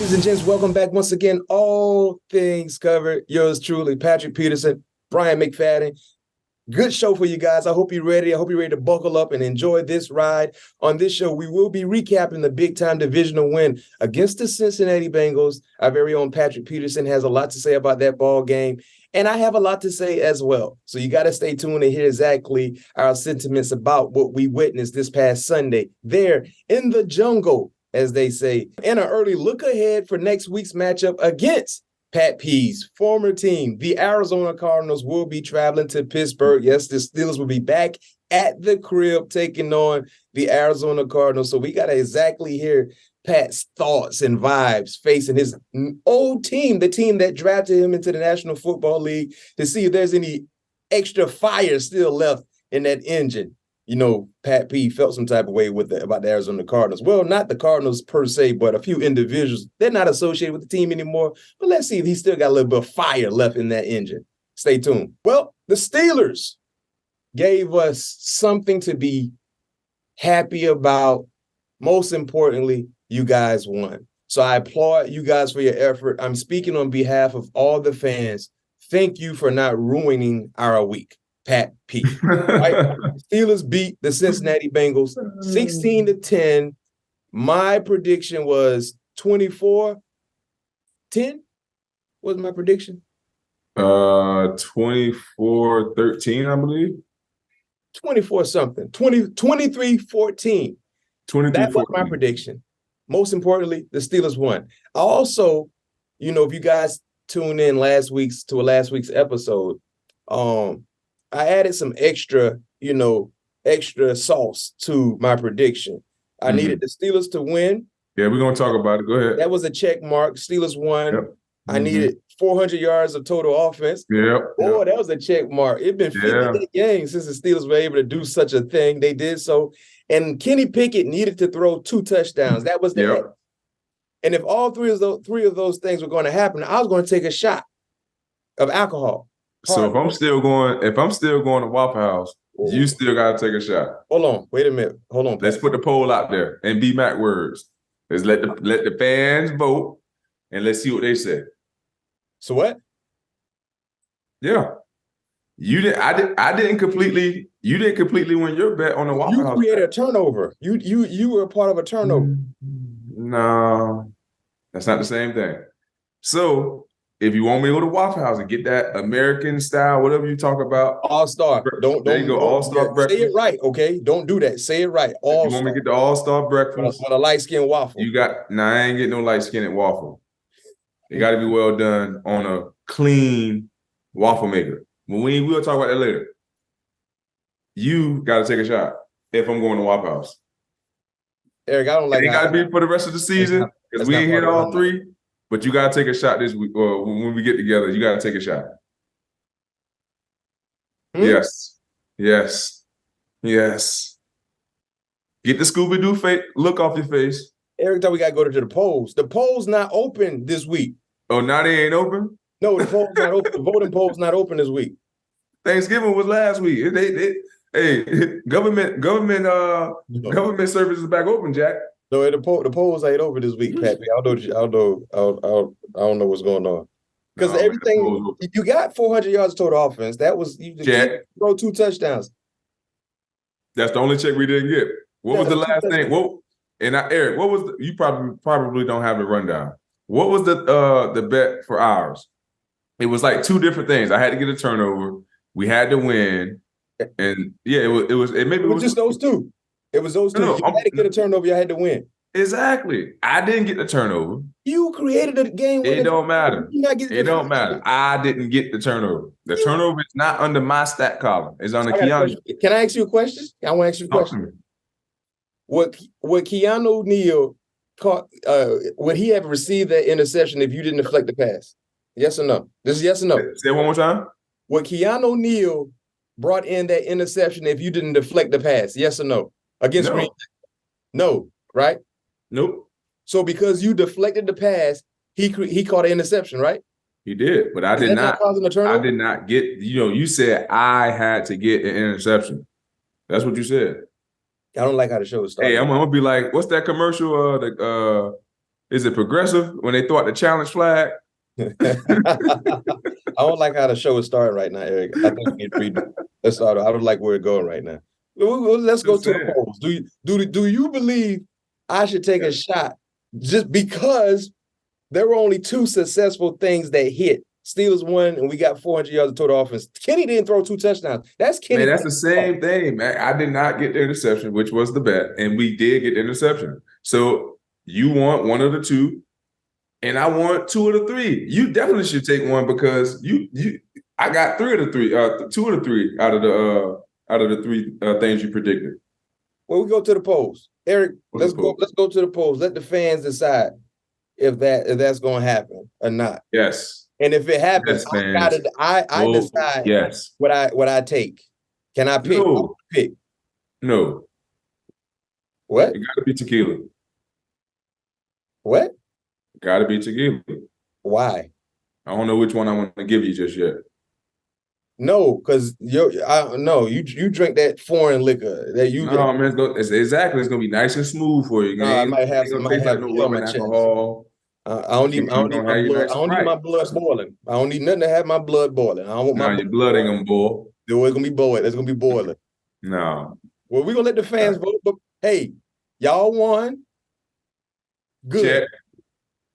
Ladies and gents, welcome back once again. All things covered. Yours truly, Patrick Peterson, Bryant McFadden. Good show for you guys. I hope you're ready. I hope you're ready to buckle up and enjoy this ride. On this show, we will be recapping the big-time divisional win against the Cincinnati Bengals. Our very own Patrick Peterson has a lot to say about that ball game, and I have a lot to say as well. So you got to stay tuned and hear exactly our sentiments about what we witnessed this past Sunday there in the jungle, as they say. And an early look ahead for next week's matchup against Pat P's former team. The Arizona Cardinals will be traveling to Pittsburgh. Yes, the Steelers will be back at the crib taking on the Arizona Cardinals. So we got to exactly hear Pat's thoughts and vibes facing his old team, the team that drafted him into the National Football League, to see if there's any extra fire still left in that engine. You know, Pat P felt some type of way about the Arizona Cardinals. Well, not the Cardinals per se, but a few individuals. They're not associated with the team anymore. But let's see if he's still got a little bit of fire left in that engine. Stay tuned. Well, the Steelers gave us something to be happy about. Most importantly, you guys won. So I applaud you guys for your effort. I'm speaking on behalf of all the fans. Thank you for not ruining our week. Pat P. Right? Steelers beat the Cincinnati Bengals 16-10. My prediction was 24-10. What was my prediction? 24-13, I believe. 24 something. 23-14. That was my prediction. Most importantly, the Steelers won. I also, if you guys tuned in last week's episode, I added some extra sauce to my prediction. I needed the Steelers to win. Yeah, we're going to talk about it. Go ahead. That was a check mark. Steelers won. Yep. I needed 400 yards of total offense. Yep. Boy, that was a check mark. It's been 58 games since the Steelers were able to do such a thing. They did so. And Kenny Pickett needed to throw 2 touchdowns. That was the end. And if all three of those things were going to happen, I was going to take a shot of alcohol. So if I'm still going to Waffle House, you still got to take a shot. Hold on. Wait a minute. Hold on. Let's put the poll out there and BMac words. Let's let the fans vote and let's see what they say. So what? Yeah. I didn't completely win your bet on the Waffle House. You created a turnover. You were a part of a turnover. No, that's not the same thing. So if you want me to go to Waffle House and get that American style, whatever you talk about, All-Star. Don't go All-Star breakfast. Say it right, okay? Don't do that. Say it right. All-Star. You want me to get the All-Star breakfast with a light-skinned waffle. I ain't getting no light-skinned waffle. It got to be well done on a clean waffle maker. We'll talk about that later. You got to take a shot if I'm going to Waffle House. Eric, I don't like it. It got to be for the rest of the season because we ain't hit all 3. But you got to take a shot this week, or when we get together, you got to take a shot. Yes. Get the Scooby-Doo look off your face. Every time we got to go to the polls. The polls not open this week. Oh, now they ain't open? No, the polls not open. The voting polls not open this week. Thanksgiving was last week. Government service is back open, Jack. No, the polls ain't over this week, Pat. I don't know what's going on. Because everything you got 400 yards of total offense. That was you throw 2 touchdowns. That's the only check we didn't get. What was the last thing? Eric, what was you probably don't have the rundown. What was the bet for ours? It was like 2 different things. I had to get a turnover. We had to win, and it was just those 2. It was those 2. You had to get a turnover. You had to win. Exactly. I didn't get the turnover. You created a game. It don't matter. It don't matter. I didn't get the turnover. The turnover is not under my stat column. It's under Keanu. Can I ask you a question? I want to ask you a question. Would Keanu Neal would he have received that interception if you didn't deflect the pass? Yes or no? This is yes or no. Say it one more time. Would Keanu Neal brought in that interception if you didn't deflect the pass? Yes or no? Against Green Bay? No, right? Nope. So because you deflected the pass, he caught an interception, right? He did, but I did not. Causing a turnover? I did not get. You said I had to get an interception. That's what you said. I don't like how the show is started. Hey, I'm gonna be like, what's that commercial? Is it progressive when they throw out the challenge flag? I don't like how the show is starting right now, Eric. I think we need to let's start. I don't like where it's going right now. Let's go to the polls. Do you believe I should take a shot just because there were only 2 successful things that hit? Steelers won, and we got 400 yards of total offense. Kenny didn't throw 2 touchdowns. That's Kenny. Man, that's the same thing, man. I did not get the interception, which was the bet, and we did get the interception. So you want one of the 2, and I want 2 of the 3. You definitely should take one because I got 3 of the 3, 2 of the 3 out of the 3 things you predicted. Well, we go to the polls. Eric, let's go to the polls. Let the fans decide if that's going to happen or not. Yes. And if it happens, yes, I decide what I take. Can I pick? No. Pick. No. What? It got to be tequila. What? Got to be tequila. Why? I don't know which one I want to give you just yet. No, because you drink that foreign liquor that you. No, man, it's gonna be nice and smooth for you. I might have some. Taste like no rubbing alcohol. I don't need my blood. I don't need my blood boiling. I don't need nothing to have my blood boiling. I don't want my your blood ain't gonna boil. It's gonna be boiling. It's gonna be boiling. No. Well, we're gonna let the fans vote. But hey, y'all won. Good.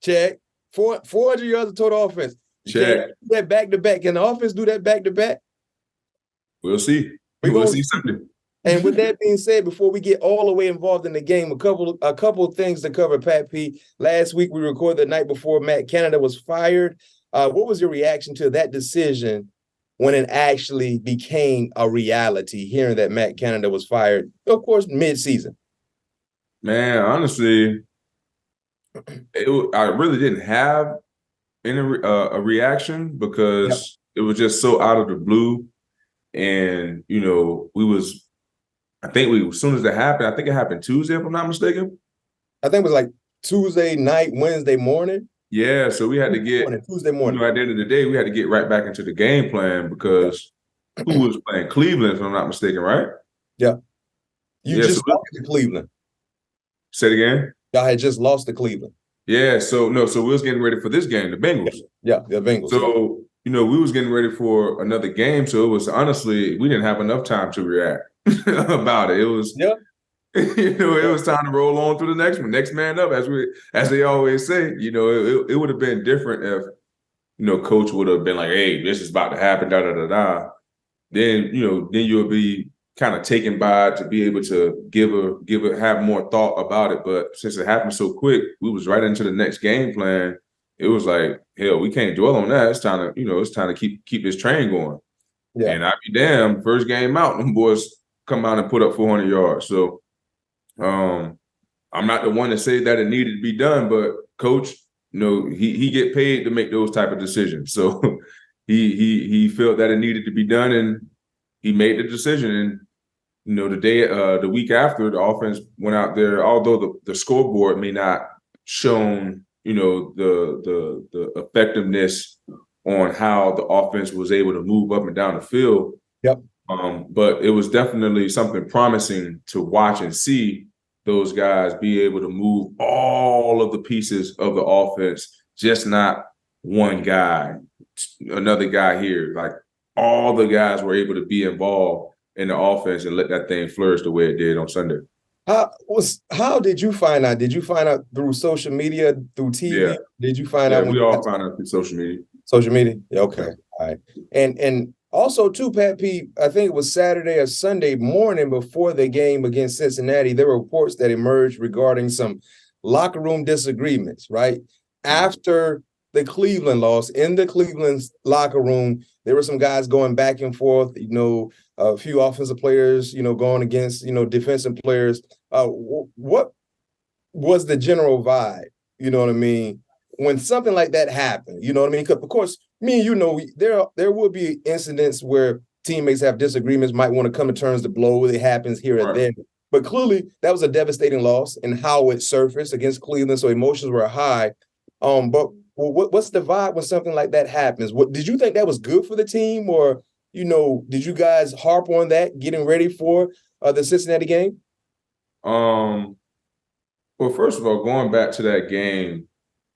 Check. 400 yards of total offense. Check. Do that back to back. Can the offense do that back to back? We'll see. We'll see something. And with that being said, before we get all the way involved in the game, a couple of things to cover, Pat P. Last week we recorded the night before Matt Canada was fired. What was your reaction to that decision when it actually became a reality, hearing that Matt Canada was fired, of course, mid-season? Man, honestly, I really didn't have a reaction because it was just so out of the blue. And, as soon as it happened, I think it happened Tuesday, if I'm not mistaken. I think it was like Tuesday night, Wednesday morning. Yeah, so we had to get Tuesday morning. At the end of the day, we had to get right back into the game plan because who was playing Cleveland, if I'm not mistaken, right? Yeah. You just lost to Cleveland. Say it again. Y'all had just lost to Cleveland. Yeah, so we was getting ready for this game, the Bengals. Yeah, the Bengals. So, we was getting ready for another game. So it was honestly, we didn't have enough time to react about it. It was it was time to roll on to the next one. Next man up, as they always say. It would have been different if, coach would have been like, hey, this is about to happen, da da da da. Then, then you'll be kind of taken by it to be able to have more thought about it. But since it happened so quick, we was right into the next game plan. It was like, hell, we can't dwell on that. It's time to keep this train going. Yeah. And I'd be damned, first game out, them boys come out and put up 400 yards. So I'm not the one to say that it needed to be done, but coach, he get paid to make those type of decisions. So he felt that it needed to be done, and he made the decision. And the week after, the offense went out there, although the scoreboard may not shown the effectiveness on how the offense was able to move up and down the field. Yep. But it was definitely something promising to watch and see those guys be able to move all of the pieces of the offense, just not one guy, another guy here. Like, all the guys were able to be involved in the offense and let that thing flourish the way it did on Sunday. How did you find out? Did you find out through social media, through TV? Yeah. Did you find out? We all found out through social media. Social media? Yeah, okay. All right. And also, too, Pat P, I think it was Saturday or Sunday morning before the game against Cincinnati, there were reports that emerged regarding some locker room disagreements, right? After the Cleveland loss, in the Cleveland locker room, there were some guys going back and forth, a few offensive players, going against, defensive players. What was the general vibe? You know what I mean? When something like that happened, you know what I mean? Because, of course, me and there will be incidents where teammates have disagreements, might want to come to terms to blow. It happens here and there. But clearly, that was a devastating loss and how it surfaced against Cleveland, so emotions were high. But what's the vibe when something like that happens? Did you think that was good for the team, or did you guys harp on that getting ready for the Cincinnati game? Well, first of all, going back to that game,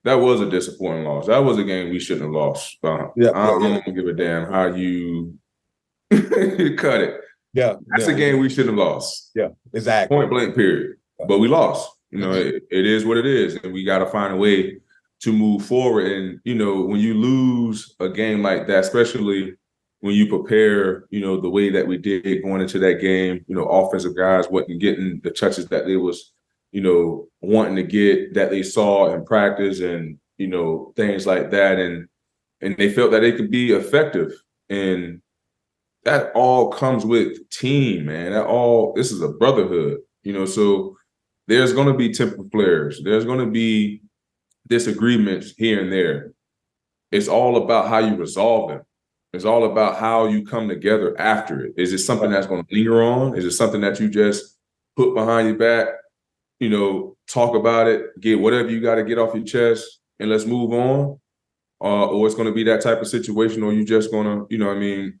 That was a disappointing loss. That was a game we shouldn't have lost. I don't give a damn how you cut it. Yeah. That's a game we shouldn't have lost. Yeah, exactly. Point blank, period. But we lost. It is what it is. And we got to find a way to move forward. And, when you lose a game like that, especially when you prepare, the way that we did going into that game, offensive guys wasn't getting the touches that they was, wanting to get, that they saw in practice and, things like that. And they felt that they could be effective. And that all comes with team, man. This is a brotherhood, so there's going to be temper flares. There's going to be disagreements here and there. It's all about how you resolve them. It's all about how you come together after it. Is it something that's going to linger on? Is it something that you just put behind your back, talk about it, get whatever you got to get off your chest, and let's move on? Or it's going to be that type of situation, or you just going to,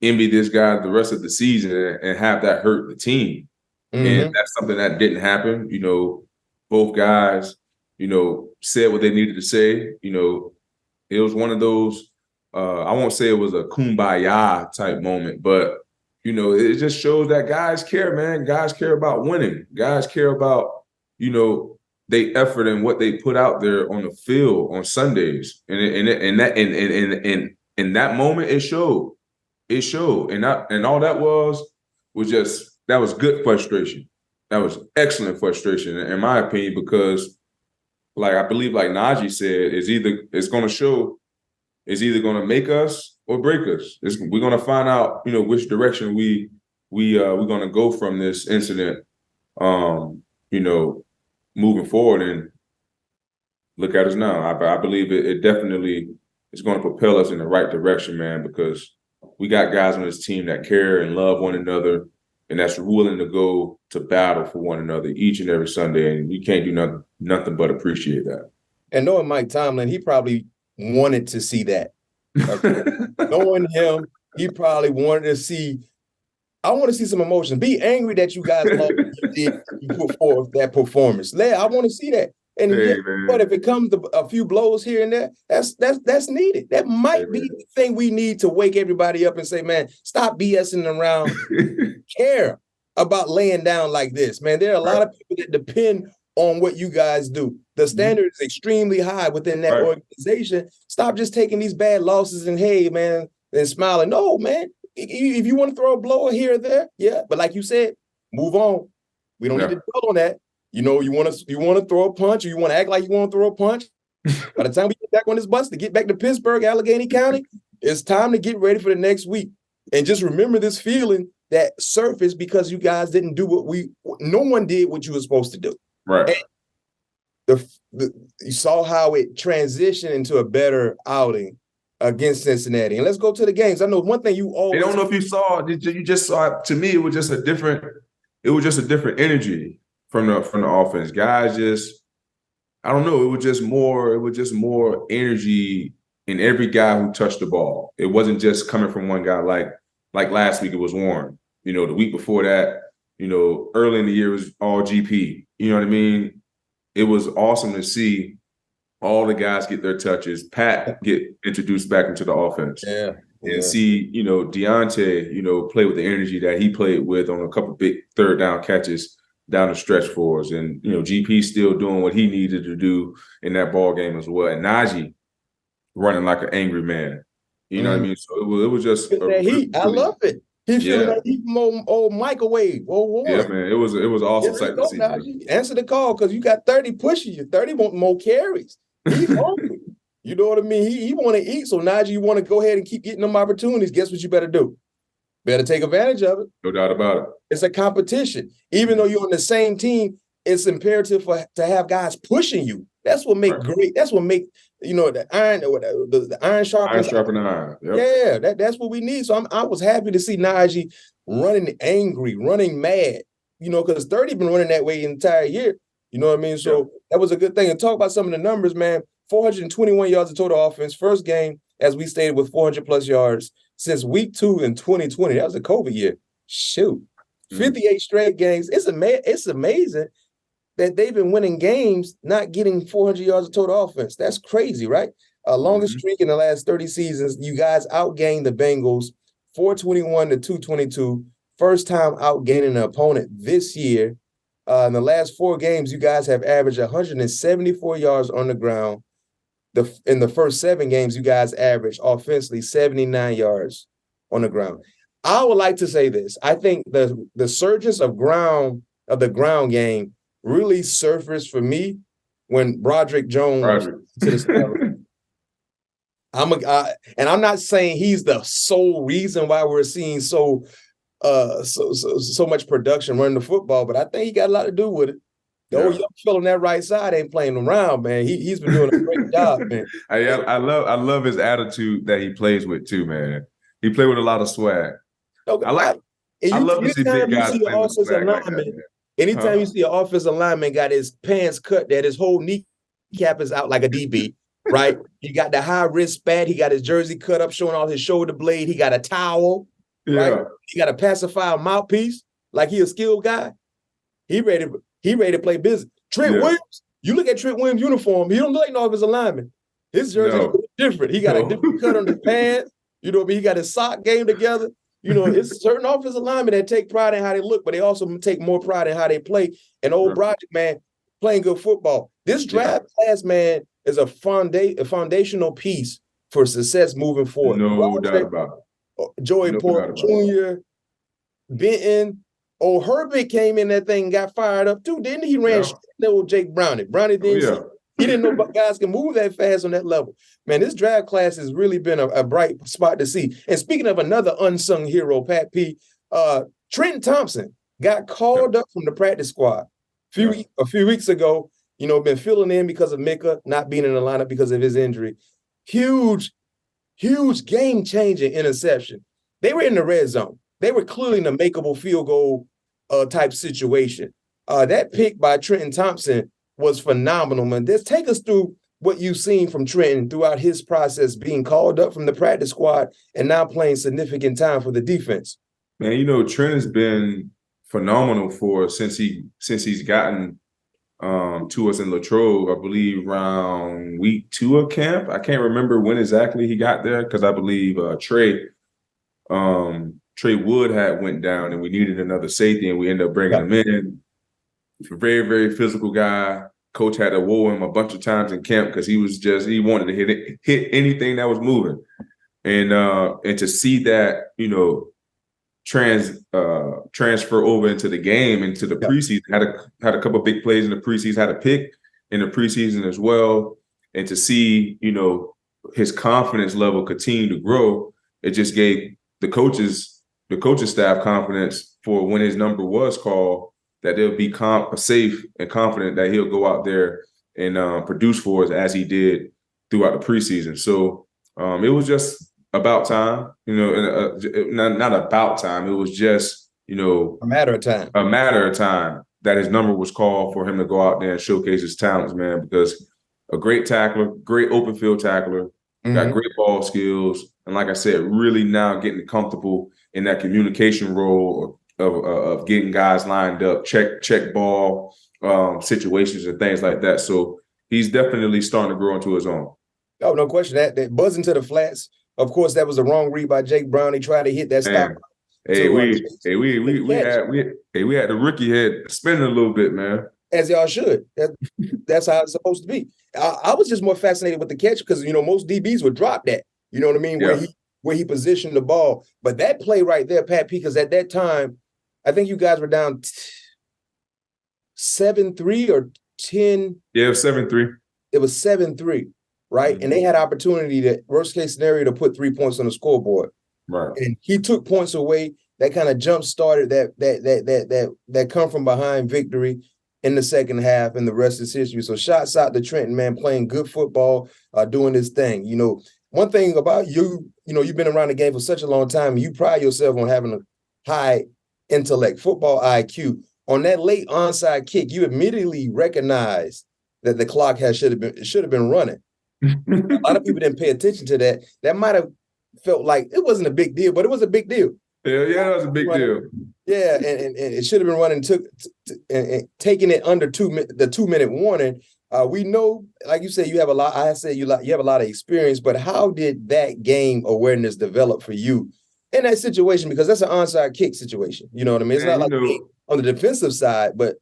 envy this guy the rest of the season and have that hurt the team. And that's something that didn't happen. Both guys, said what they needed to say. It was one of those, I won't say it was a kumbaya type moment, but, it just shows that guys care, man. Guys care about winning. Guys care about, they effort and what they put out there on the field on Sundays. And in that moment, it showed. It showed. And all that was that was good frustration. That was excellent frustration, in my opinion, because I believe Najee said, it's going to show, it's either going to make us or break us. We're going to find out, which direction we're going to go from this incident, moving forward. And look at us now. I believe it definitely is going to propel us in the right direction, man, because we got guys on this team that care and love one another, and that's willing to go to battle for one another each and every Sunday. And you can't do nothing but appreciate that. And knowing Mike Tomlin, he probably wanted to see that. Knowing him, he probably wanted to see, I want to see some emotion. Be angry that you guys lost. You put forth that performance. I want to see that. And but if it comes to a few blows here and there, that's needed. That might be the thing we need to wake everybody up and say, man, stop BSing around. Care about laying down like this, man. There are a lot of people that depend on what you guys do. The standard is extremely high within that organization. Stop just taking these bad losses and, hey, man, and smiling. No, man. If you want to throw a blower here or there, yeah. But like you said, move on. We don't need to dwell on that. You want to throw a punch, or you want to act like you want to throw a punch. By the time we get back on this bus to get back to Pittsburgh, Allegheny County, it's time to get ready for the next week. And just remember this feeling that surfaced because you guys didn't do no one did what you were supposed to do. Right. And you saw how it transitioned into a better outing against Cincinnati. And let's go to the games. I know one thing you always— I don't know if you saw, you just saw it. To me, it was just a different energy from the offense. Guys I don't know, it was just more energy in every guy who touched the ball. It wasn't just coming from one guy like last week it was Warren. The week before that, early in the year it was all GP. You know what I mean? It was awesome to see all the guys get their touches, Pat get introduced back into the offense. Yeah. And see, Deontay, play with the energy that he played with on a couple big third down catches down the stretch for us. And, GP still doing what he needed to do in that ball game as well. And Najee running like an angry man. You know what I mean? So it was just I love it. He feeling like heat from old microwave. Yeah, man. It was awesome sight to see. Najee, answer the call, because you got 30 pushing you. 30 want more carries. He's hungry. You know what I mean? He want to eat. So Najee, you want to go ahead and keep getting them opportunities. Guess what you better do? Better take advantage of it. No doubt about it. It's a competition. Even though you're on the same team, it's imperative to have guys pushing you. That's what make great. That's what make the iron sharpen iron. Yep. Yeah, that's what we need. So I was happy to see Najee running angry, running mad. Because 30 been running that way the entire year. You know what I mean? So that was a good thing. And talk about some of the numbers, man. 421 yards of total offense. First game, as we stated, with 400 plus yards since week 2 in 2020. That was a COVID year. Shoot. 58 straight games. It's amazing that they've been winning games, not getting 400 yards of total offense. That's crazy, right? Longest streak in the last 30 seasons. You guys outgained the Bengals 421 to 222. First time outgaining an opponent this year. In the last 4 games, you guys have averaged 174 yards on the ground. In the first 7 games, you guys averaged offensively 79 yards on the ground. I would like to say this. I think the surgence of the ground game really surfaced for me when Broderick Jones to this level. And I'm not saying he's the sole reason why we're seeing so much production running the football, but I think he got a lot to do with it. The old young fella on that right side ain't playing around, man. He's been doing a great job, man. I love his attitude that he plays with too, man. He played with a lot of swag. Okay, I love to see big guys play with swag like that. Anytime you see an offensive lineman got his pants cut, that his whole kneecap is out like a DB, right? He got the high wrist pad. He got his jersey cut up, showing all his shoulder blade. He got a towel, right? He got a pacifier mouthpiece, like he a skilled guy. He ready to play business. Trent Williams, you look at Trent Williams' uniform, he don't look like no offensive lineman. His jersey is different. He got a different cut on his pants. You know what I mean? He got his sock game together. You know, it's certain offensive linemen that take pride in how they look, but they also take more pride in how they play. And old Broderick, man, playing good football. This draft class, man, is a foundational piece for success moving forward. No doubt about it. Joey Porter Jr., Benton, Herbert came in that thing and got fired up too, didn't he? He ran straight with Jake Browning. Browning didn't he didn't know guys can move that fast on that level. Man, this draft class has really been a bright spot to see. And speaking of another unsung hero, Pat P, Trenton Thompson got called up from the practice squad a few weeks ago. You know, been filling in because of Micah not being in the lineup because of his injury. Huge game-changing interception. They were in the red zone. They were clearly in a makeable field goal type situation. That pick by Trenton Thompson was phenomenal, man. Just take us through what you've seen from Trenton throughout his process, being called up from the practice squad and now playing significant time for the defense. Man, you know, Trent has been phenomenal for us since he's gotten to us in Latrobe, I believe around week 2 of camp. I can't remember when exactly he got there because I believe Trey Wood had went down and we needed another safety and we ended up bringing him in. He's a very, very physical guy. Coach had to whoa him a bunch of times in camp because he wanted to hit anything that was moving. And to see that, you know, transfer over into the game, into the preseason, had a couple of big plays in the preseason, had a pick in the preseason as well. And to see, you know, his confidence level continue to grow, it just gave the coaches staff confidence for when his number was called, that they'll be safe and confident that he'll go out there and produce for us as he did throughout the preseason. So it was just about time, you know, not about time. It was just, you know, a matter of time that his number was called for him to go out there and showcase his talents, man, because a great tackler, great open field tackler, got great ball skills. And like I said, really now getting comfortable in that communication role of getting guys lined up, check ball situations and things like that. So he's definitely starting to grow into his own. Oh, no question. That buzzing to the flats. Of course, that was the wrong read by Jake Brown. He tried to hit that stop. We had the rookie head spinning a little bit, man. As y'all should. That's how it's supposed to be. I was just more fascinated with the catch because, you know, most DBs would drop that. You know what I mean? Yeah. Where he positioned the ball. But that play right there, Pat P, because at that time, I think you guys were down 7-3 or 10. Yeah, it was 7-3. It was 7-3, right? Mm-hmm. And they had opportunity to, worst case scenario, to put 3 points on the scoreboard. Right. And he took points away. That kind of jump started that come from behind victory in the second half, and the rest is history. So shots out to Trenton, man, playing good football, doing his thing. You know, one thing about you, you know, you've been around the game for such a long time. You pride yourself on having a high intellect, football IQ. On that late onside kick, you immediately recognized that the clock should have been running. A lot of people didn't pay attention to that. That might have felt like it wasn't a big deal, but it was a big deal. Yeah, that was a big deal. Yeah, and it should have been running and taking it under the 2-minute warning. We know, like you said, you have a lot. I said you have a lot of experience, but how did that game awareness develop for you in that situation? Because that's an onside kick situation. You know what I mean? It's not like being on the defensive side, but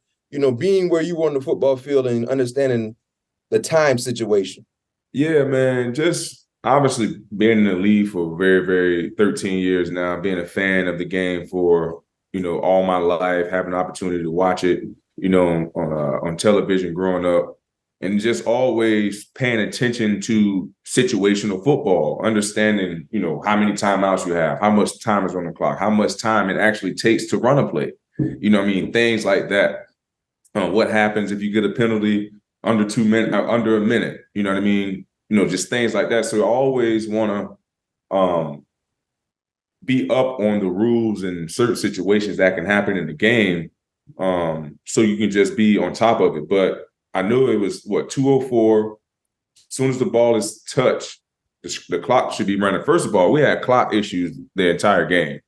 being where you were on the football field and understanding the time situation. Yeah, man. Just obviously being in the league for very, very 13 years now, being a fan of the game for all my life, having the opportunity to watch it, on television growing up, and just always paying attention to situational football, understanding, how many timeouts you have, how much time is on the clock, how much time it actually takes to run a play. Things like that. What happens if you get a penalty under 2 minutes, under a minute? You know what I mean? Just things like that. So I always want to be up on the rules and certain situations that can happen in the game, so you can just be on top of it. But I knew it was 2:04. As soon as the ball is touched, the clock should be running. First of all, we had clock issues the entire game.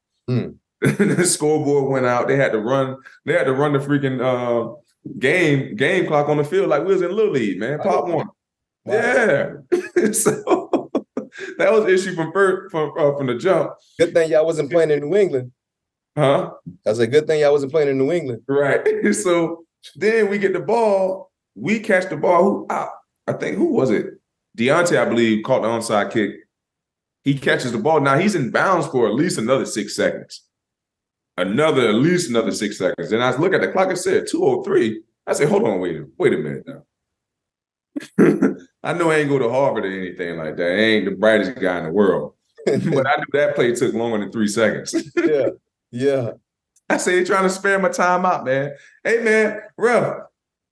The scoreboard went out. They had to run. They had to run the freaking game clock on the field like we was in Little League, man. Pop one. Wow. Yeah. So that was an issue from the jump. Good thing y'all wasn't playing in New England. Huh? That's a good thing y'all wasn't playing in New England. Right. So then we get the ball. We catch the ball. I think, who was it? Deontay, I believe, caught the onside kick. He catches the ball. Now he's in bounds for at least another 6 seconds. At least another 6 seconds. And I look at the clock, it said 2:03. I said, hold on, wait a minute now. I know I ain't go to Harvard or anything like that. I ain't the brightest guy in the world. But I knew that play took longer than 3 seconds. Yeah. I said, you're trying to spare my time out, man. Hey, man, ref,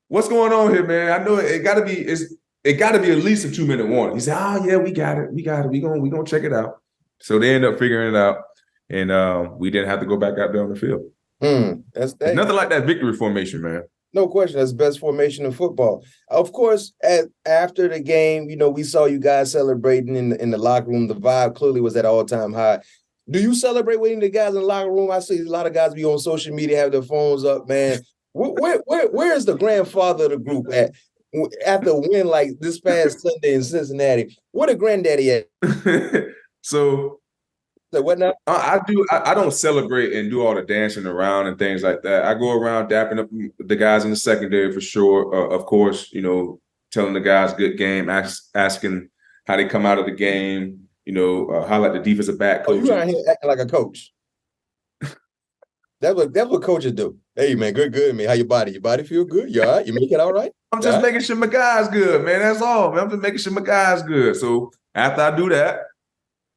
what's going on here, man? I know it got to be at least a 2-minute warning. He said, oh, yeah, we got it. We gonna check it out. So they end up figuring it out, and we didn't have to go back out there on the field. That's nothing like that victory formation, man. No question. That's the best formation in football. Of course, after the game, we saw you guys celebrating in the locker room. The vibe clearly was at all-time high. Do you celebrate with the guys in the locker room? I see a lot of guys be on social media, have their phones up, man. Where is the grandfather of the group at? After a win like this past Sunday in Cincinnati, where the granddaddy at? So what now? I don't celebrate and do all the dancing around and things like that. I go around dapping up the guys in the secondary for sure. Of course, telling the guys good game, asking how they come out of the game. Highlight the defensive back coach. You out here acting like a coach. That's what coaches do. Hey man, good man. How your body? Your body feel good? You all right? You make it all right? I'm just making sure my guys good, man. That's all, man. I'm just making sure my guys good. So after I do that,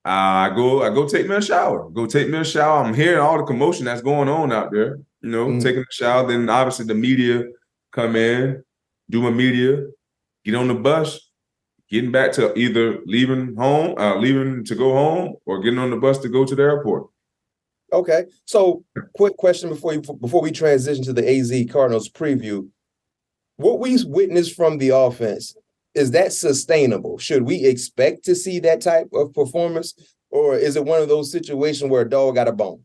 I go take me a shower. I'm hearing all the commotion that's going on out there. Taking a shower. Then obviously the media come in, do my media, get on the bus, getting back to either leaving to go home, or getting on the bus to go to the airport. Okay. So quick question before we transition to the AZ Cardinals preview. What we witnessed from the offense, is that sustainable? Should we expect to see that type of performance, or is it one of those situations where a dog got a bone?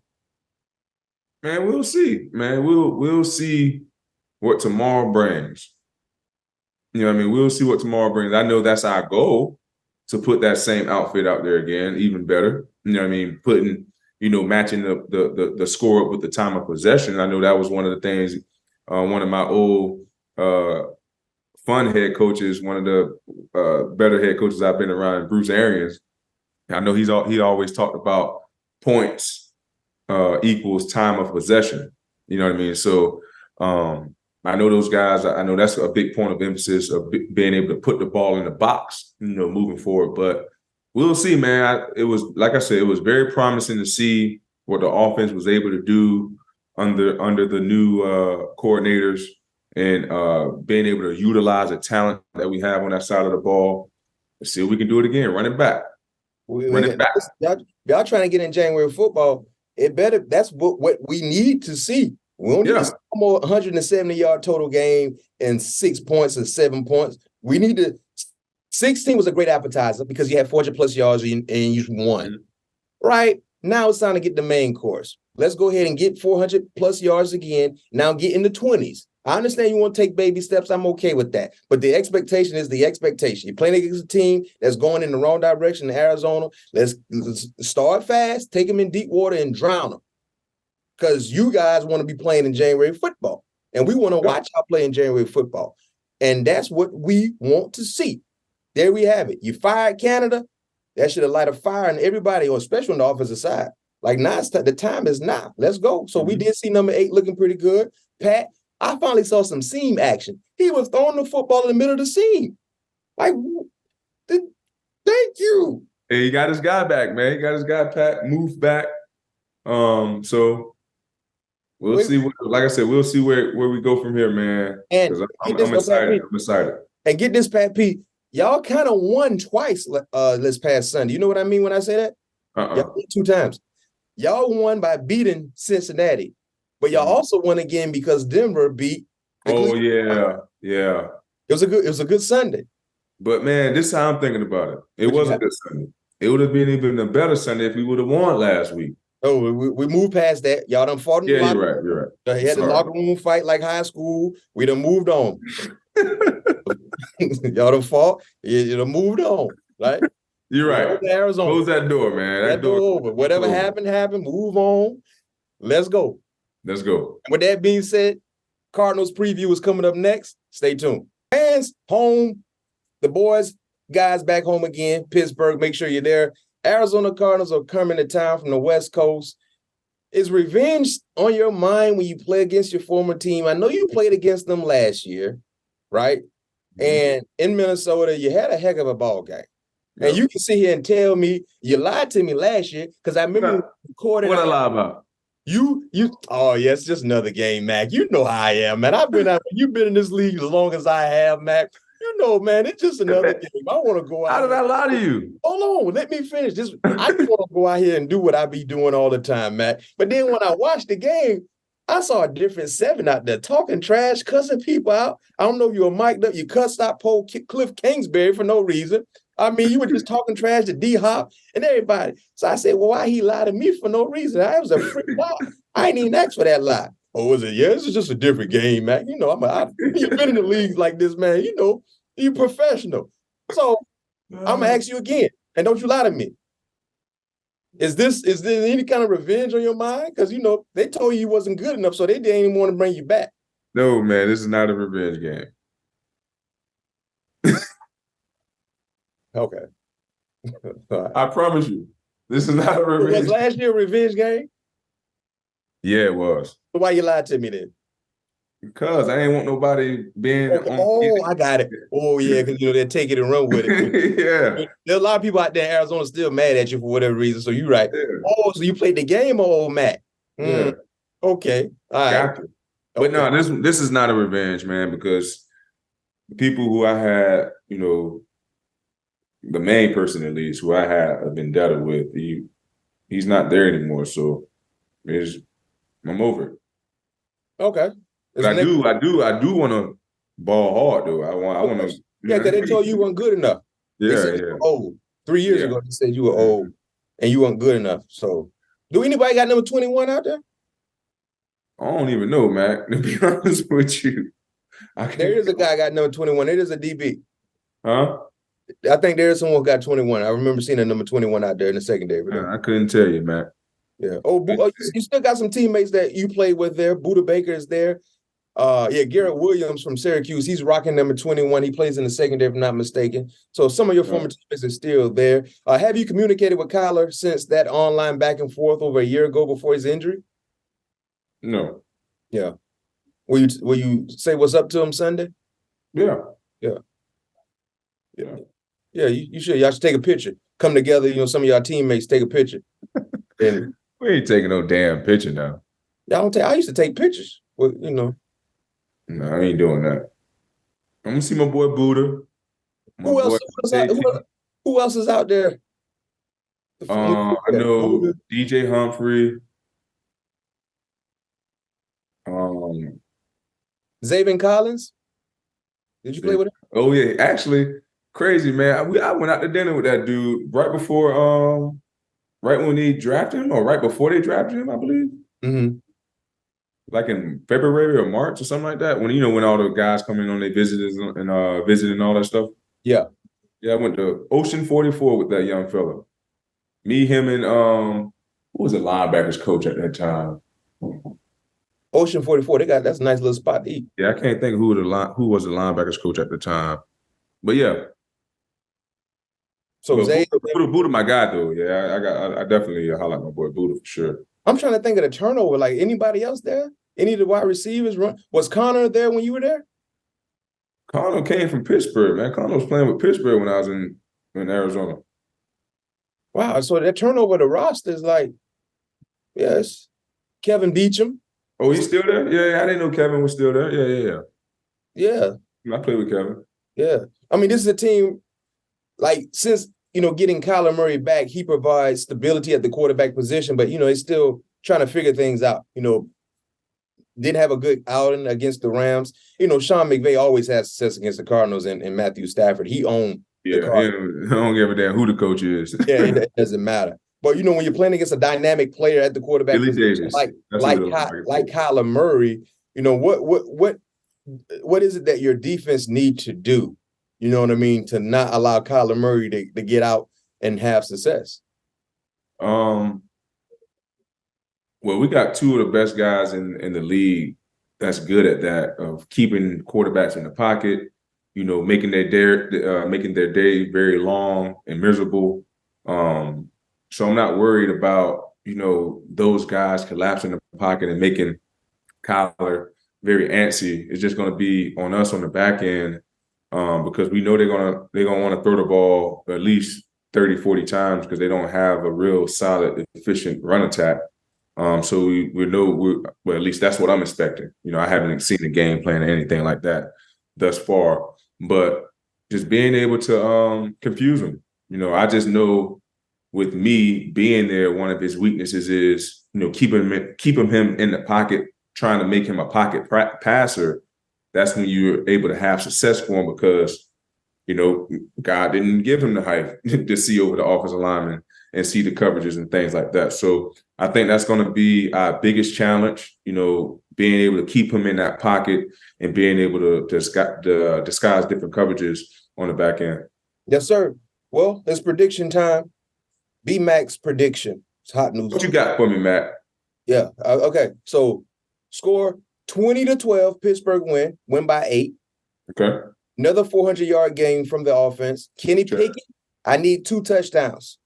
Man, we'll see. Man, we'll see what tomorrow brings. We'll see what tomorrow brings. I know that's our goal, to put that same outfit out there again, even better. Putting, matching the score up with the time of possession. I know that was one of the things, one of my old fun head coaches, one of the better head coaches I've been around, Bruce Arians. I know he always talked about points equals time of possession. You know what I mean? So I know those guys. I know that's a big point of emphasis of being able to put the ball in the box, moving forward. But we'll see, man. It was, like I said, it was very promising to see what the offense was able to do under the new coordinators, and being able to utilize the talent that we have on that side of the ball. Let's see if we can do it again. Run it back. Y'all trying to get in January football. That's what we need to see. We don't need to see more 170-yard total game and 6 points or 7 points. We need to. 16 was a great appetizer because you had 400+ yards and you won, right? Now it's time to get the main course. Let's go ahead and get 400 plus yards again. Now get in the 20s. I understand you want to take baby steps. I'm okay with that. But the expectation is the expectation. You're playing against a team that's going in the wrong direction in Arizona. Let's start fast, take them in deep water, and drown them. Because you guys want to be playing in January football. And we want to watch y'all play in January football. And that's what we want to see. There we have it. You fired Canada. That should have light a fire in everybody, or especially on the offensive side. Like now, the time is now. Let's go. So we did see number 8 looking pretty good. Pat, I finally saw some seam action. He was throwing the football in the middle of the seam. Like, thank you. Hey, he got his guy back, man. He got his guy Pat moved back. So we'll see. Like I said, we'll see where we go from here, man. And I'm excited. I'm excited. And get this, Pat P. Y'all kind of won twice this past Sunday. You know what I mean when I say that? Y'all won 2 times. Y'all won by beating Cincinnati, but y'all also won again because Denver beat. Oh yeah. It was a good Sunday. But man, this is how I'm thinking about it. It was a good Sunday. It would have been even a better Sunday if we would have won last week. Oh, we moved past that. Y'all done fought in the locker room. You're right. They had the locker room fight like high school. We done moved on. Y'all done fought. You done moved on. Right? You're right. Arizona. Close that door, man. That door over. Whatever happened. Move on. Let's go. Let's go. And with that being said, Cardinals preview is coming up next. Stay tuned. Fans, home. The boys, guys back home again. Pittsburgh, make sure you're there. Arizona Cardinals are coming to town from the West Coast. Is revenge on your mind when you play against your former team? I know you played against them last year, right? Mm-hmm. And in Minnesota, you had a heck of a ball game. Yep. And you can sit here and tell me you lied to me last year because I remember you recorded. What I lie about? Oh, yeah, it's just another game, Mac. You know how I am, man. You've been in this league as long as I have, Mac. You know, man, it's just another game. I want to go out. How did I lie to you? Hold on, let me finish. I just want to go out here and do what I be doing all the time, Mac. But then when I watched the game, I saw a different 7 out there talking trash, cussing people out. I don't know if you were mic'd up. You cussed out Cliff Kingsbury for no reason. I mean, you were just talking trash to D-Hop and everybody. So I said, well, why he lied to me for no reason? I was a freak lie. I ain't even asked for that lie. Oh, was it? Yeah, this is just a different game, Mac. You know, you've been in the leagues like this, man. You know, you're professional. So I'm going to ask you again, and don't you lie to me. Is there any kind of revenge on your mind? Because, you know, they told you wasn't good enough, so they didn't even want to bring you back. No, man, this is not a revenge game. Okay. Right. I promise you, this is not a revenge. Was last year a revenge game? Yeah, it was. So why you lied to me then? Because I ain't want nobody being. I got it. Oh yeah, because they'll take it and run with it. Yeah. There's a lot of people out there in Arizona still mad at you for whatever reason. So you're right. Yeah. Oh, so you played the game, old Matt. Yeah. Okay. All right. Got you. But no, this is not a revenge, man, because the people who I had, you know, the main person at least who I had a vendetta with, he's not there anymore. So I'm over it. Okay. But I do want to ball hard though. I want to. Yeah, because they told you weren't good enough. Yeah. You were old. 3 years ago, they said you were old and you weren't good enough. So, do anybody got number 21 out there? I don't even know, Mac. To be honest with you, there is a guy got number 21. It is a DB. Huh? I think there is someone who got 21. I remember seeing a number 21 out there in the secondary. I couldn't tell you, Mac. Yeah. You still got some teammates that you played with there. Buda Baker is there. Garrett Williams from Syracuse. He's rocking number 21. He plays in the secondary, if I'm not mistaken. So some of your former teammates are still there. Have you communicated with Kyler since that online back and forth over a year ago before his injury? No. Yeah. Will you say what's up to him Sunday? Yeah. Yeah. You should. Y'all should take a picture. Come together, you know, some of y'all teammates take a picture. And we ain't taking no damn picture now. Y'all don't take. I used to take pictures. Well, you know. No, I ain't doing that. I'm gonna see my boy Buddha. Who else is out there? I know Buddha. DJ Humphrey. Zaven Collins. Did you play with him? Oh yeah, actually, crazy man. I went out to dinner with that dude right before right when they drafted him, or right before they drafted him, I believe. Mm-hmm. Like in February or March or something like that. When all the guys come in on their visitors and visiting all that stuff. Yeah. Yeah, I went to Ocean 44 with that young fella. Me, him, and who was the linebackers coach at that time? Ocean 44, that's a nice little spot to eat. Yeah, I can't think who was the linebackers coach at the time. But yeah. So Zay, Buddha, my guy though. Yeah, I definitely highlight my boy Buddha for sure. I'm trying to think of the turnover. Like anybody else there? Any of the wide receivers run? Was Connor there when you were there? Connor came from Pittsburgh, man. Connor was playing with Pittsburgh when I was in Arizona. Wow. So that turnover of the roster is like, yes, Kevin Beecham. Oh, he's still there? Yeah, I didn't know Kevin was still there. Yeah. I played with Kevin. Yeah. I mean, this is a team, like, since, getting Kyler Murray back, he provides stability at the quarterback position, but, he's still trying to figure things out. Didn't have a good outing against the Rams. Sean McVay always has success against the Cardinals and Matthew Stafford. He owned the Cardinals. I don't give a damn who the coach is. Yeah, it doesn't matter. But, when you're playing against a dynamic player at the quarterback position, like Kyler Murray, what is it that your defense need to do? You know what I mean? To not allow Kyler Murray to get out and have success. Well, we got two of the best guys in the league that's good at that, of keeping quarterbacks in the pocket, making their day very long and miserable. So I'm not worried about, those guys collapsing the pocket and making Kyler very antsy. It's just going to be on us on the back end, because we know they're gonna want to throw the ball at least 30, 40 times because they don't have a real solid, efficient run attack. So we know well, at least that's what I'm expecting. I haven't seen the game plan or anything like that thus far, but just being able to confuse them. I just know with me being there, one of his weaknesses is, keeping him in the pocket, trying to make him a pocket passer. That's when you're able to have success for him because, God didn't give him the height to see over the offensive lineman and see the coverages and things like that. So I think that's going to be our biggest challenge, being able to keep him in that pocket and being able to disguise different coverages on the back end. Yes, sir. Well, it's prediction time. BMac's prediction. It's hot news. What you got for me, Matt? Yeah. Okay. So score 20-12, Pittsburgh win by 8. Okay. Another 400-yard game from the offense. Kenny Pickett, I need 2 touchdowns.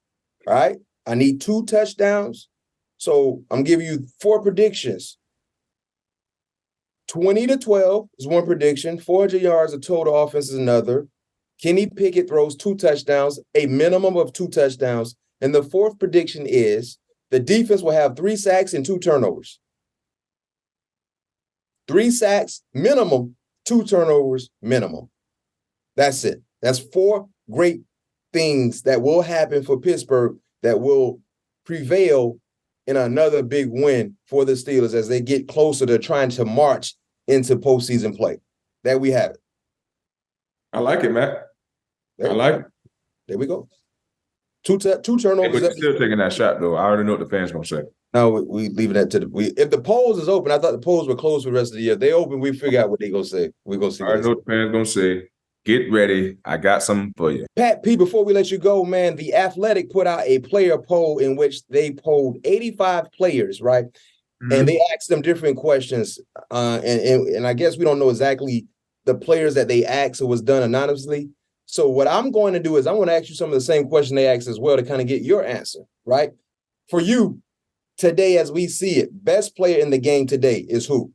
All right. I need 2 touchdowns. So I'm giving you 4 predictions. 20-12 is one prediction. 400 yards of total offense is another. Kenny Pickett throws 2 touchdowns, a minimum of 2 touchdowns. And the 4th prediction is the defense will have 3 sacks and 2 turnovers. 3 sacks, minimum, 2 turnovers, minimum. That's it. That's 4 great things that will happen for Pittsburgh that will prevail in another big win for the Steelers as they get closer to trying to march into postseason play. There we have it. I like it, Matt. I like it. There we go. 2 turnovers. Hey, but you're still taking that shot, though. I already know what the fans going to say. No, we leaving that to if the polls is open. I thought the polls were closed for the rest of the year. If they open, we figure out what they gonna say. We're gonna see. I know what the fans gonna say. Get ready. I got something for you. Pat P, before we let you go, man, The Athletic put out a player poll in which they polled 85 players, right? Mm-hmm. And they asked them different questions. And I guess we don't know exactly the players that they asked. It was done anonymously. So what I'm going to do is I'm going to ask you some of the same question they asked as well to kind of get your answer, right? For you, today as we see it, best player in the game today is who?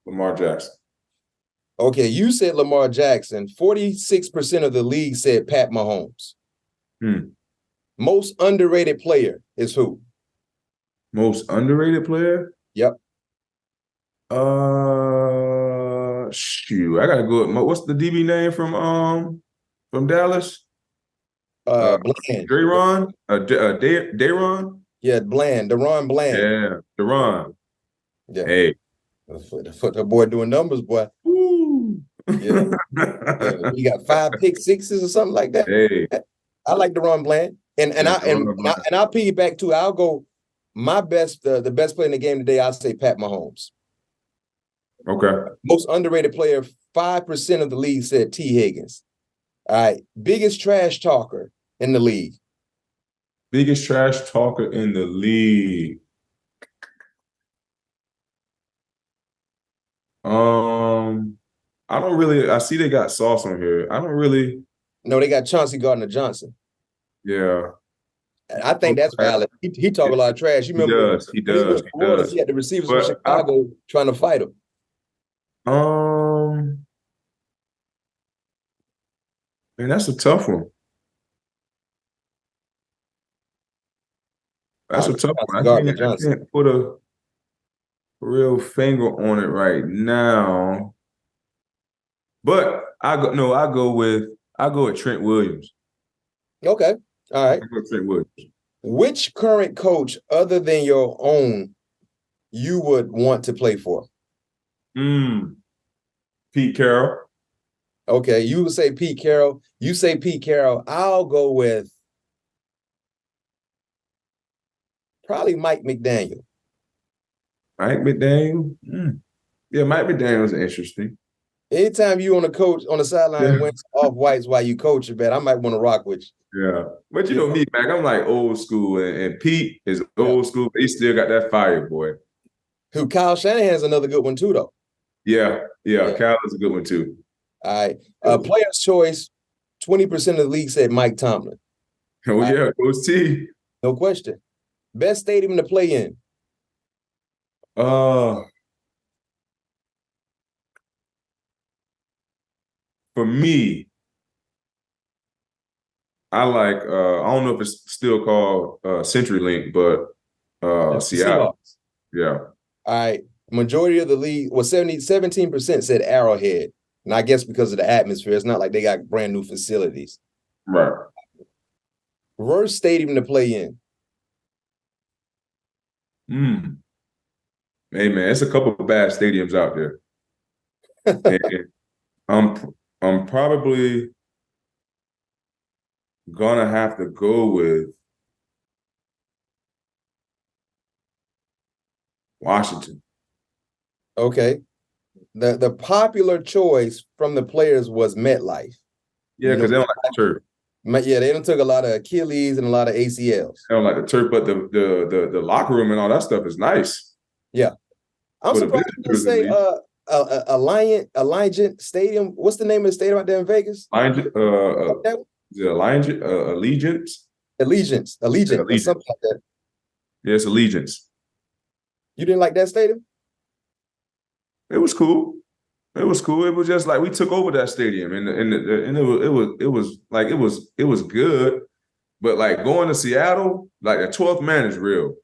Lamar Jackson. Okay, you said Lamar Jackson. 46% of the league said Pat Mahomes. Most underrated player is who? Most underrated player? Yep. Shoot, I gotta go. What's the DB name from Dallas? Bland. Dayron? Dayron? Yeah, Bland. Deron Bland. Yeah, Deron. Yeah. Hey. The boy doing numbers, boy. Woo. Yeah. Yeah. You got 5 pick sixes or something like that. Hey, I like the run plan. I'll piggyback too. I'll go my best, the best player in the game today, I'll say Pat Mahomes. okay. Most underrated player, 5% of the league said T. Higgins. All right. Biggest trash talker in the league. Biggest trash talker in the league. I see they got Sauce on here. I don't really. No, they got Chauncey Gardner-Johnson. Yeah. I think that's valid. He talk a lot of trash. You remember He when he went does. to Orleans, he had the receivers from But Chicago trying to fight him. Man, that's a tough one. That's a tough one. I can't put a real finger on it right now. But I go with Trent Williams. Okay. All right. I go with Trent Williams. Which current coach other than your own you would want to play for? Pete Carroll. Okay, you would say Pete Carroll. You say Pete Carroll. I'll go with probably Mike McDaniel. Mike McDaniel? Yeah, Mike McDaniel's interesting. Anytime you on the sideline wearing off whites while you coach, I might want to rock with you. Yeah. But you know me, Mac, I'm like old school, and Pete is old school, but he still got that fire, boy. Who Kyle Shanahan's another good one too, though. Yeah. Kyle is a good one too. All right. Player's choice, 20% of the league said Mike Tomlin. Oh, yeah, Coach T. No question. Best stadium to play in. For me, I like I don't know if it's still called CenturyLink, but Seattle. Seahawks. Yeah. All right. Majority of the league, 17% said Arrowhead. And I guess because of the atmosphere, it's not like they got brand new facilities. Right. Worst stadium to play in. Hey man, it's a couple of bad stadiums out there. And I'm probably gonna have to go with Washington. Okay. The popular choice from the players was MetLife. Yeah, because they don't like the turf. Yeah, they done took a lot of Achilles and a lot of ACLs. They don't like the turf, but the locker room and all that stuff is nice. Yeah. I'm surprised you didn't say Allegiant Stadium. What's the name of the stadium out there in Vegas? Is it Allegiance? Allegiance, or something like that. Yeah, it's Allegiance. You didn't like that stadium? It was cool. It was cool. It was just like we took over that stadium, and it was good. But like going to Seattle, like the 12th man is real.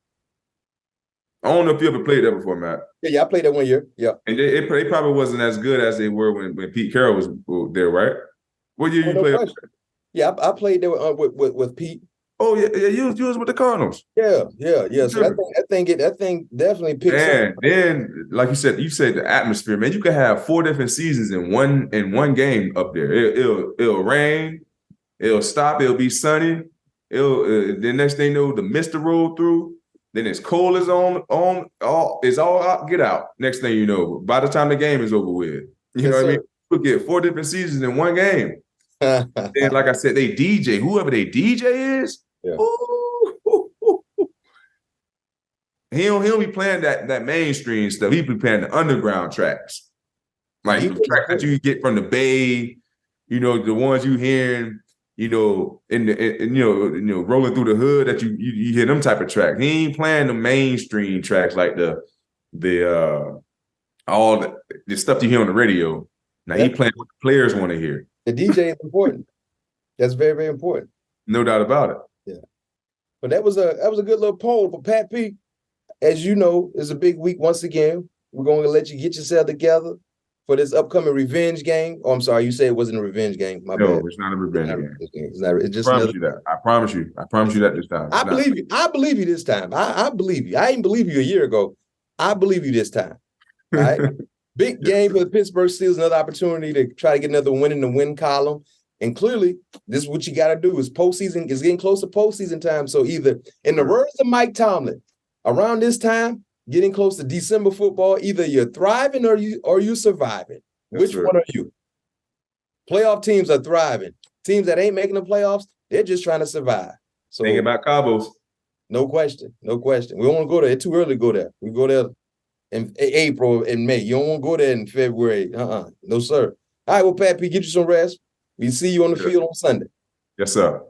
I don't know if you ever played there before, Matt. Yeah, I played there 1 year. Yeah, and they probably wasn't as good as they were when Pete Carroll was there, right? What year you played? Yeah, I played there with Pete. Oh yeah, you was with the Cardinals. Yeah. So that thing definitely picks up. And then, like you said the atmosphere, man. You could have 4 different seasons in one game up there. It'll rain, it'll stop, it'll be sunny. The next thing you know, the mist will roll through. Then it's cold as it's all out, get out. Next thing you know, by the time the game is over with, you know what I mean? You get 4 different seasons in one game. And like I said, they DJ, whoever they DJ is. Yeah. He don't be playing that mainstream stuff. He be playing the underground tracks, like the tracks that you get from the Bay. You know, the ones you hearing. You know, rolling through the hood that you hear them type of tracks. He ain't playing the mainstream tracks like all the stuff you hear on the radio. Now he playing what the players want to hear. The DJ is important. That's very, very important. No doubt about it. Yeah. But that was a good little poll for Pat P. As you know, it's a big week once again. We're going to let you get yourself together for this upcoming revenge game. Oh, I'm sorry, you said it wasn't a revenge game. My bad. It's not a revenge game. It's just I promise you that. I promise you. I promise you that this time. I believe you. I believe you this time. I believe you. I didn't believe you a year ago. I believe you this time. All right. Big game for the Pittsburgh Steelers, another opportunity to try to get another win in the win column. And clearly, this is what you got to do is postseason is getting close to postseason time. So either, in the words of Mike Tomlin, around this time, getting close to December football, either you're thriving or you surviving. Which one are you? Playoff teams are thriving. Teams that ain't making the playoffs, they're just trying to survive. So thinking about Cabos. No question. No question. We don't want to go there. It's too early to go there. We go there in April and May. You don't want to go there in February. No, sir. All right, well, Pat P, get you some rest. We see you on the field on Sunday. Yes, sir.